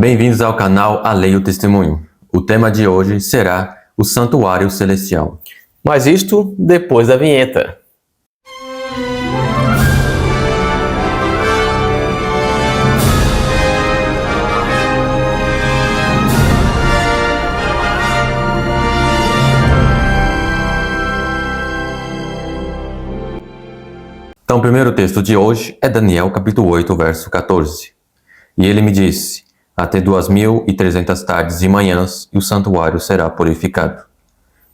Bem-vindos ao canal A Lei e o Testemunho. O tema de hoje será o Santuário Celestial. Mas isto depois da vinheta. Então, o primeiro texto de hoje é Daniel capítulo 8, verso 14. E ele me disse: até 2.300 tardes e manhãs e o santuário será purificado.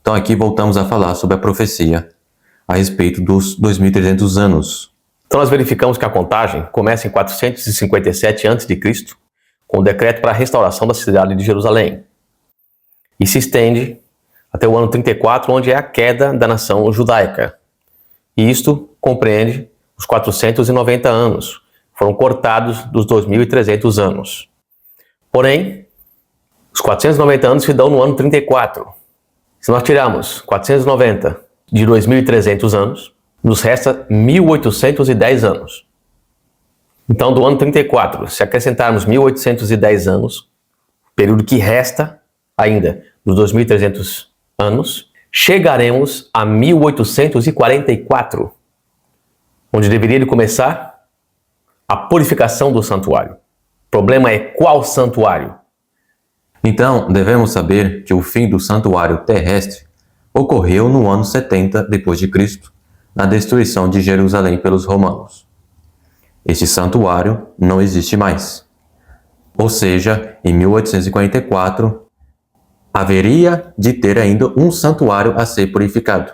Então aqui voltamos a falar sobre a profecia a respeito dos 2.300 anos. Então nós verificamos que a contagem começa em 457 a.C., com o decreto para a restauração da cidade de Jerusalém. E se estende até o ano 34, onde é a queda da nação judaica. E isto compreende os 490 anos. Foram cortados dos 2.300 anos. Porém, os 490 anos se dão no ano 34. Se nós tirarmos 490 de 2.300 anos, nos resta 1.810 anos. Então, do ano 34, se acrescentarmos 1.810 anos, período que resta ainda dos 2.300 anos, chegaremos a 1844, onde deveria começar a purificação do santuário. O problema é qual santuário? Então, devemos saber que o fim do santuário terrestre ocorreu no ano 70 d.C., na destruição de Jerusalém pelos romanos. Este santuário não existe mais. Ou seja, em 1844, haveria de ter ainda um santuário a ser purificado,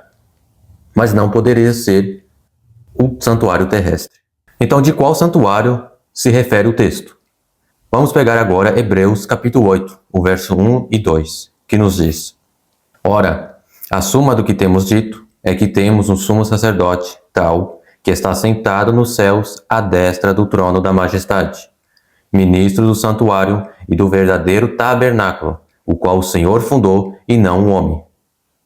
mas não poderia ser o santuário terrestre. Então, de qual santuário se refere o texto? Vamos pegar agora Hebreus capítulo 8, o verso 1 e 2, que nos diz: ora, a suma do que temos dito é que temos um sumo sacerdote, tal, que está sentado nos céus à destra do trono da majestade, ministro do santuário e do verdadeiro tabernáculo, o qual o Senhor fundou e não o homem.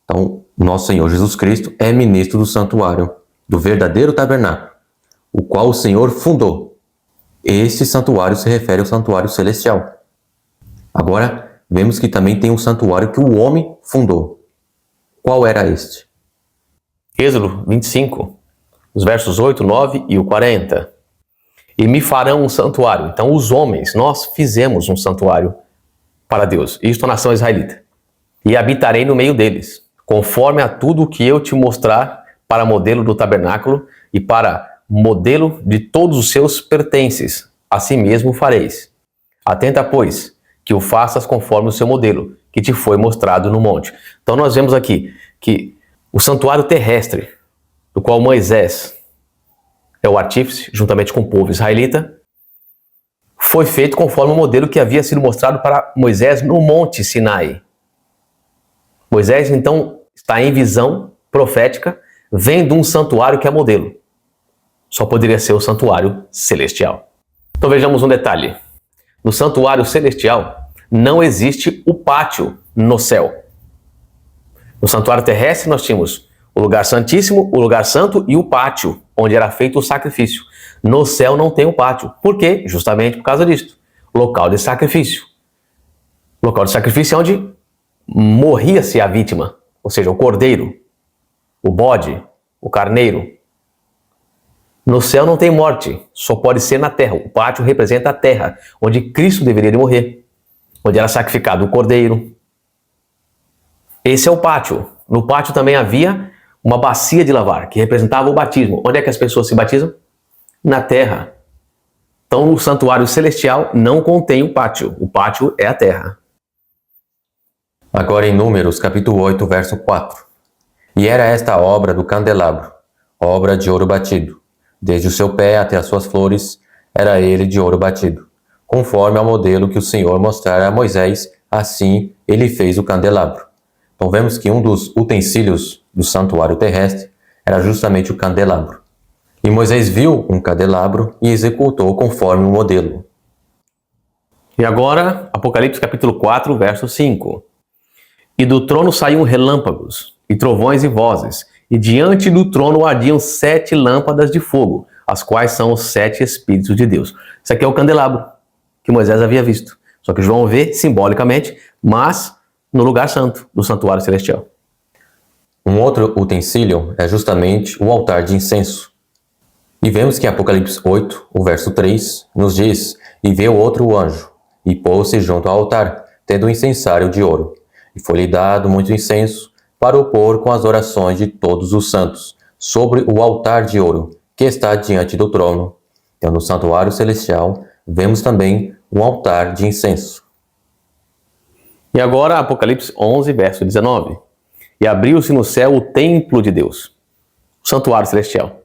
Então, nosso Senhor Jesus Cristo é ministro do santuário, do verdadeiro tabernáculo, o qual o Senhor fundou. Este santuário se refere ao santuário celestial. Agora, vemos que também tem um santuário que o homem fundou. Qual era este? Êxodo 25, os versos 8, 9 e o 40. E me farão um santuário. Então, os homens, nós fizemos um santuário para Deus, isto a nação israelita. E habitarei no meio deles, conforme a tudo o que eu te mostrar, para modelo do tabernáculo e para modelo de todos os seus pertences, assim mesmo fareis. Atenta, pois, que o faças conforme o seu modelo, que te foi mostrado no monte. Então nós vemos aqui que o santuário terrestre, do qual Moisés é o artífice, juntamente com o povo israelita, foi feito conforme o modelo que havia sido mostrado para Moisés no monte Sinai. Moisés, então, está em visão profética, vendo um santuário que é modelo. Só poderia ser o santuário celestial. Então vejamos um detalhe. No santuário celestial não existe o pátio no céu. No santuário terrestre nós tínhamos o lugar santíssimo, o lugar santo e o pátio, onde era feito o sacrifício. No céu não tem o pátio. Por quê? Justamente por causa disto. Local de sacrifício. Local de sacrifício é onde morria-se a vítima, ou seja, o cordeiro, o bode, o carneiro. No céu não tem morte, só pode ser na terra. O pátio representa a terra, onde Cristo deveria de morrer, onde era sacrificado o cordeiro. Esse é o pátio. No pátio também havia uma bacia de lavar, que representava o batismo. Onde é que as pessoas se batizam? Na terra. Então o santuário celestial não contém o pátio é a terra. Agora em Números capítulo 8, verso 4. E era esta a obra do candelabro, obra de ouro batido. Desde o seu pé até as suas flores, era ele de ouro batido. Conforme ao modelo que o Senhor mostrara a Moisés, assim ele fez o candelabro. Então vemos que um dos utensílios do santuário terrestre era justamente o candelabro. E Moisés viu um candelabro e executou conforme o modelo. E agora, Apocalipse capítulo 4, verso 5. E do trono saíam relâmpagos, e trovões e vozes, e diante do trono ardiam 7 lâmpadas de fogo, as quais são os 7 Espíritos de Deus. Isso aqui é o candelabro que Moisés havia visto. Só que João vê simbolicamente, mas no lugar santo do santuário celestial. Um outro utensílio é justamente o altar de incenso. E vemos que em Apocalipse 8, o verso 3, nos diz: E veio outro anjo, e pôs-se junto ao altar, tendo um incensário de ouro. E foi-lhe dado muito incenso, para o pôr com as orações de todos os santos, sobre o altar de ouro, que está diante do trono. Então, no santuário celestial, vemos também um altar de incenso. E agora, Apocalipse 11, verso 19. E abriu-se no céu o templo de Deus, o santuário celestial.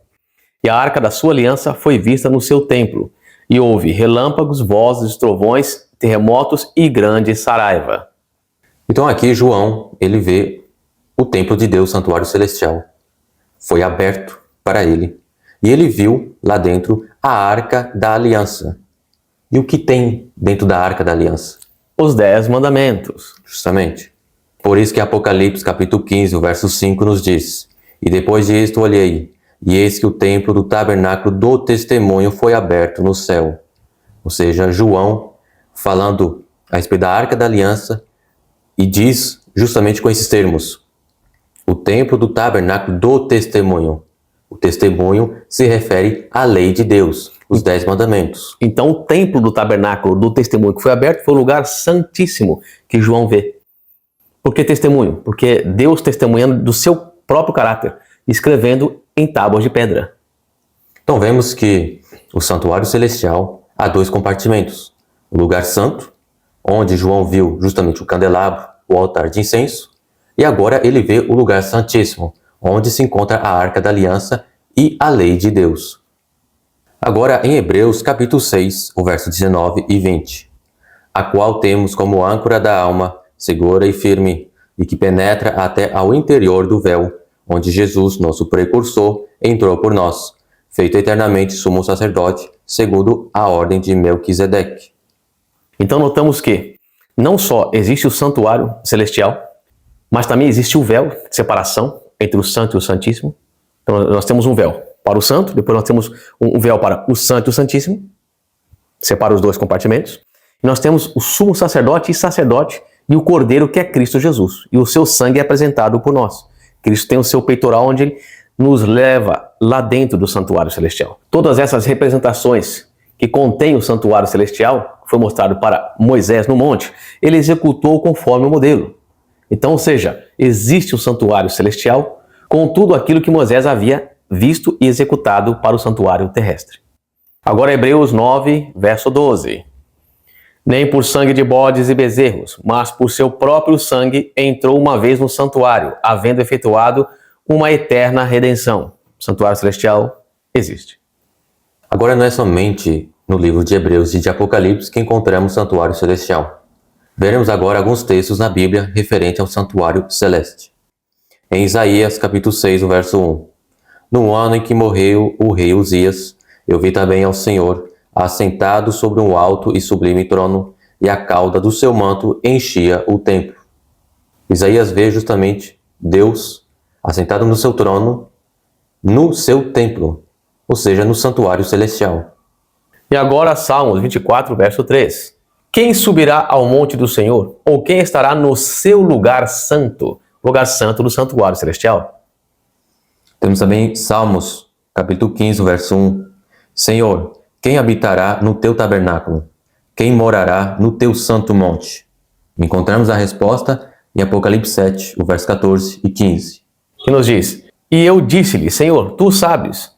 E a arca da sua aliança foi vista no seu templo. E houve relâmpagos, vozes, trovões, terremotos e grande saraiva. Então aqui João, ele vê o templo de Deus, o santuário celestial. Foi aberto para ele. E ele viu lá dentro a arca da aliança. E o que tem dentro da arca da aliança? Os 10 mandamentos. Justamente. Por isso que Apocalipse capítulo 15, o verso 5 nos diz: E depois disto olhei, e eis que o templo do tabernáculo do testemunho foi aberto no céu. Ou seja, João falando a respeito da arca da aliança e diz justamente com esses termos: o templo do tabernáculo do testemunho. O testemunho se refere à lei de Deus, os 10 mandamentos. Então o templo do tabernáculo do testemunho que foi aberto foi o lugar santíssimo que João vê. Por que testemunho? Porque Deus testemunhando do seu próprio caráter, escrevendo em tábuas de pedra. Então vemos que o santuário celestial há 2 compartimentos. O lugar santo, onde João viu justamente o candelabro, o altar de incenso, e agora ele vê o lugar santíssimo, onde se encontra a arca da aliança e a lei de Deus. Agora em Hebreus capítulo 6, o verso 19 e 20, a qual temos como âncora da alma, segura e firme, e que penetra até ao interior do véu, onde Jesus, nosso precursor, entrou por nós, feito eternamente sumo sacerdote, segundo a ordem de Melquisedeque. Então notamos que não só existe o santuário celestial, mas também existe o véu de separação entre o santo e o santíssimo. Então nós temos um véu para o santo, depois nós temos um véu para o santo e o santíssimo, separa os 2 compartimentos. E nós temos o sumo sacerdote e o cordeiro, que é Cristo Jesus, e o seu sangue é apresentado por nós. Cristo tem o seu peitoral onde ele nos leva lá dentro do santuário celestial. Todas essas representações que contém o santuário celestial, que foi mostrado para Moisés no monte, ele executou conforme o modelo. Então, ou seja, existe o santuário celestial com tudo aquilo que Moisés havia visto e executado para o santuário terrestre. Agora Hebreus 9, verso 12. Nem por sangue de bodes e bezerros, mas por seu próprio sangue entrou uma vez no santuário, havendo efetuado uma eterna redenção. O santuário celestial existe. Agora não é somente no livro de Hebreus e de Apocalipse que encontramos o santuário celestial. Veremos agora alguns textos na Bíblia referentes ao santuário celeste. Em Isaías capítulo 6, o verso 1. No ano em que morreu o rei Uzias, eu vi também ao Senhor assentado sobre um alto e sublime trono, e a cauda do seu manto enchia o templo. Isaías vê justamente Deus assentado no seu trono, no seu templo, ou seja, no santuário celestial. E agora Salmos 24, verso 3. Quem subirá ao monte do Senhor? Ou quem estará no seu lugar santo do santuário celestial? Temos também Salmos, capítulo 15, verso 1. Senhor, quem habitará no teu tabernáculo? Quem morará no teu santo monte? Encontramos a resposta em Apocalipse 7, o verso 14 e 15. Que nos diz: E eu disse-lhe, Senhor, tu sabes.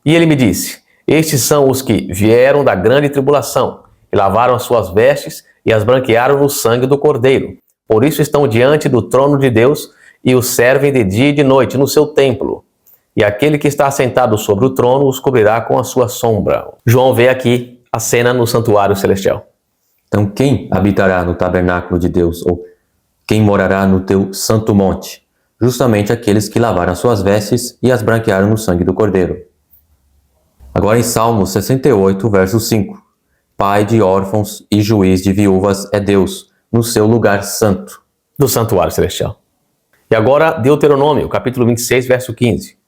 E ele me disse: Estes são os que vieram da grande tribulação, e lavaram as suas vestes e as branquearam no sangue do Cordeiro. Por isso estão diante do trono de Deus e o servem de dia e de noite no seu templo. E aquele que está assentado sobre o trono os cobrirá com a sua sombra. João vê aqui a cena no santuário celestial. Então, quem habitará no tabernáculo de Deus, ou quem morará no teu santo monte? Justamente aqueles que lavaram as suas vestes e as branquearam no sangue do Cordeiro. Agora em Salmo 68, verso 5. Pai de órfãos e juiz de viúvas é Deus, no seu lugar santo. Do santuário celestial. E agora Deuteronômio, capítulo 26, verso 15.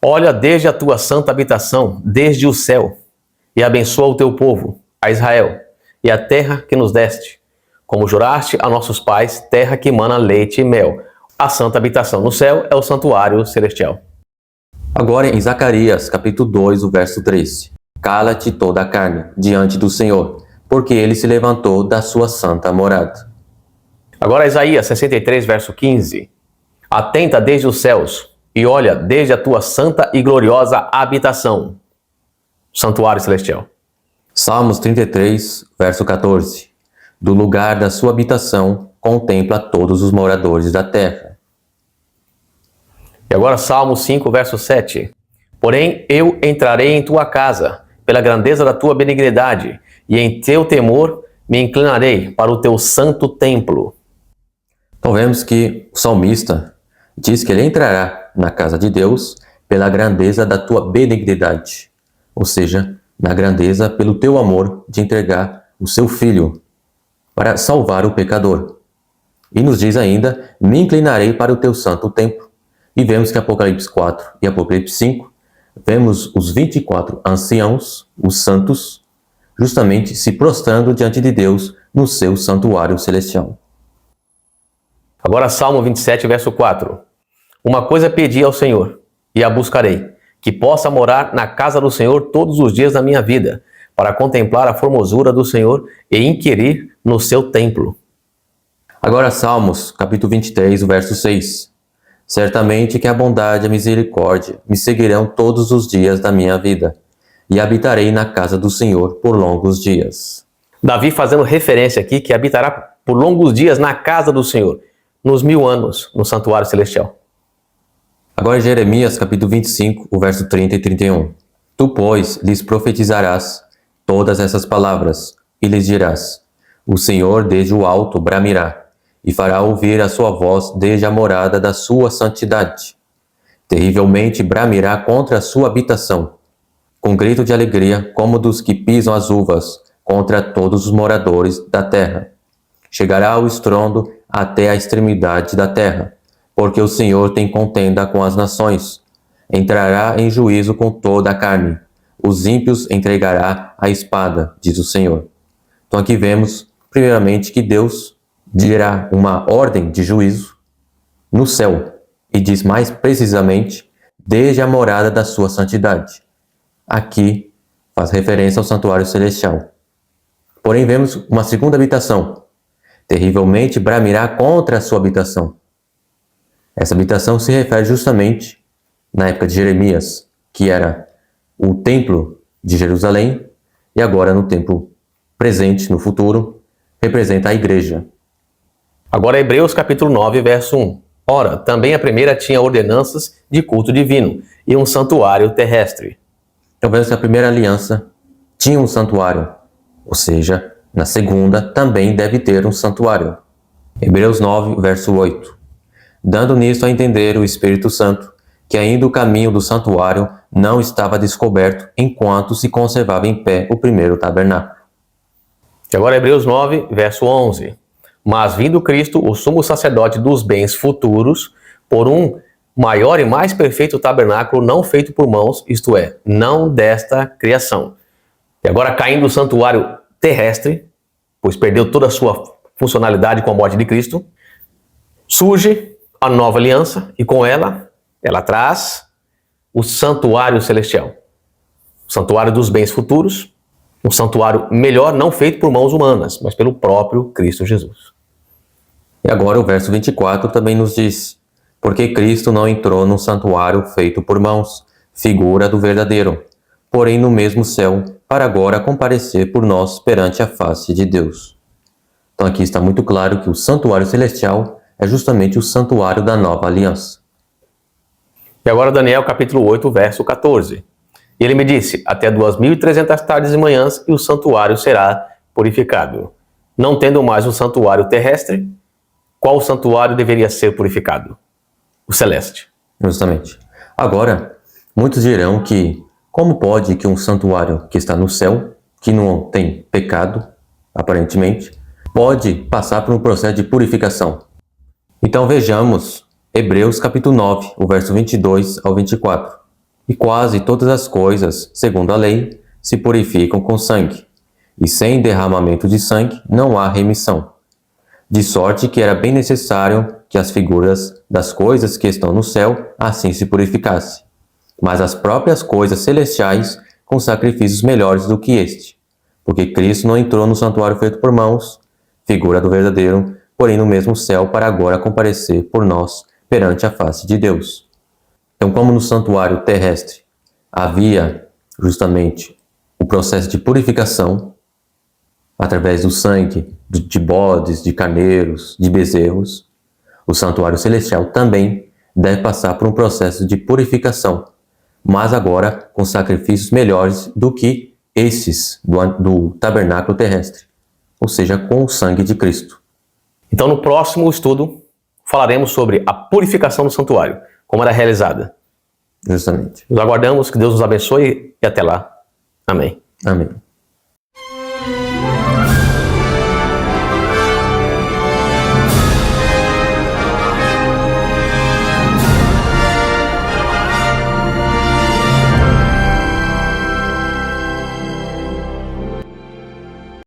Olha desde a tua santa habitação, desde o céu, e abençoa o teu povo, a Israel, e a terra que nos deste, como juraste a nossos pais, terra que emana leite e mel. A santa habitação no céu é o santuário celestial. Agora em Zacarias, capítulo 2, o verso 13. Cala-te toda a carne diante do Senhor, porque ele se levantou da sua santa morada. Agora Isaías 63, verso 15. Atenta desde os céus e olha desde a tua santa e gloriosa habitação, santuário celestial. Salmos 33, verso 14. Do lugar da sua habitação, contempla todos os moradores da terra. E agora Salmo 5, verso 7. Porém, eu entrarei em tua casa, pela grandeza da tua benignidade, e em teu temor me inclinarei para o teu santo templo. Então vemos que o salmista diz que ele entrará na casa de Deus pela grandeza da tua benignidade, ou seja, na grandeza pelo teu amor de entregar o seu filho para salvar o pecador. E nos diz ainda, me inclinarei para o teu santo templo. E vemos que Apocalipse 4 e Apocalipse 5, vemos os 24 anciãos, os santos, justamente se prostrando diante de Deus no seu santuário celestial. Agora Salmo 27, verso 4. Uma coisa pedi ao Senhor, e a buscarei, que possa morar na casa do Senhor todos os dias da minha vida, para contemplar a formosura do Senhor e inquirir no seu templo. Agora Salmos, capítulo 23, o verso 6. Certamente que a bondade e a misericórdia me seguirão todos os dias da minha vida, e habitarei na casa do Senhor por longos dias. Davi fazendo referência aqui que habitará por longos dias na casa do Senhor, nos 1000 anos, no santuário celestial. Agora Jeremias, capítulo 25, o verso 30 e 31. Tu, pois, lhes profetizarás todas essas palavras, e lhes dirás, o Senhor desde o alto bramirá, e fará ouvir a sua voz desde a morada da sua santidade. Terrivelmente bramirá contra a sua habitação, com grito de alegria, como dos que pisam as uvas, contra todos os moradores da terra. Chegará o estrondo até a extremidade da terra, porque o Senhor tem contenda com as nações. Entrará em juízo com toda a carne. Os ímpios entregará à espada, diz o Senhor. Então aqui vemos, primeiramente, que Deus dirá uma ordem de juízo no céu, e diz mais precisamente, desde a morada da sua santidade. Aqui faz referência ao santuário celestial. Porém vemos uma segunda habitação, terrivelmente bramirá contra a sua habitação. Essa habitação se refere justamente, na época de Jeremias, que era o templo de Jerusalém, e agora no tempo presente, no futuro, representa a igreja. Agora Hebreus capítulo 9, verso 1. Ora, também a primeira tinha ordenanças de culto divino e um santuário terrestre. Então vemos que a primeira aliança tinha um santuário, ou seja, na segunda também deve ter um santuário. Hebreus 9, verso 8. Dando nisso a entender o Espírito Santo, que ainda o caminho do santuário não estava descoberto enquanto se conservava em pé o primeiro tabernáculo. E agora Hebreus 9, verso 11. Mas vindo Cristo, o sumo sacerdote dos bens futuros, por um maior e mais perfeito tabernáculo não feito por mãos, isto é, não desta criação. E agora caindo o santuário terrestre, pois perdeu toda a sua funcionalidade com a morte de Cristo, surge a nova aliança e com ela traz o santuário celestial. O santuário dos bens futuros, um santuário melhor não feito por mãos humanas, mas pelo próprio Cristo Jesus. E agora o verso 24 também nos diz, porque Cristo não entrou num santuário feito por mãos, figura do verdadeiro, porém no mesmo céu, para agora comparecer por nós perante a face de Deus. Então aqui está muito claro que o santuário celestial é justamente o santuário da nova aliança. E agora Daniel capítulo 8, verso 14. E ele me disse, até 2300 tardes e manhãs, e o santuário será purificado. Não tendo mais o santuário terrestre, qual santuário deveria ser purificado? O celeste. Justamente. Agora, muitos dirão que, como pode que um santuário que está no céu, que não tem pecado, aparentemente, pode passar por um processo de purificação? Então vejamos Hebreus capítulo 9, o verso 22 ao 24. E quase todas as coisas, segundo a lei, se purificam com sangue, e sem derramamento de sangue não há remissão. de sorte que era bem necessário que as figuras das coisas que estão no céu assim se purificassem, mas as próprias coisas celestiais com sacrifícios melhores do que este, porque Cristo não entrou no santuário feito por mãos, figura do verdadeiro, porém no mesmo céu para agora comparecer por nós perante a face de Deus. Então, como no santuário terrestre havia justamente o processo de purificação através do sangue de bodes, de carneiros, de bezerros, o santuário celestial também deve passar por um processo de purificação, mas agora com sacrifícios melhores do que esses do tabernáculo terrestre, ou seja, com o sangue de Cristo. Então, no próximo estudo, falaremos sobre a purificação do santuário, como era realizada. Justamente. Nos aguardamos, que Deus nos abençoe e até lá. Amém. Amém.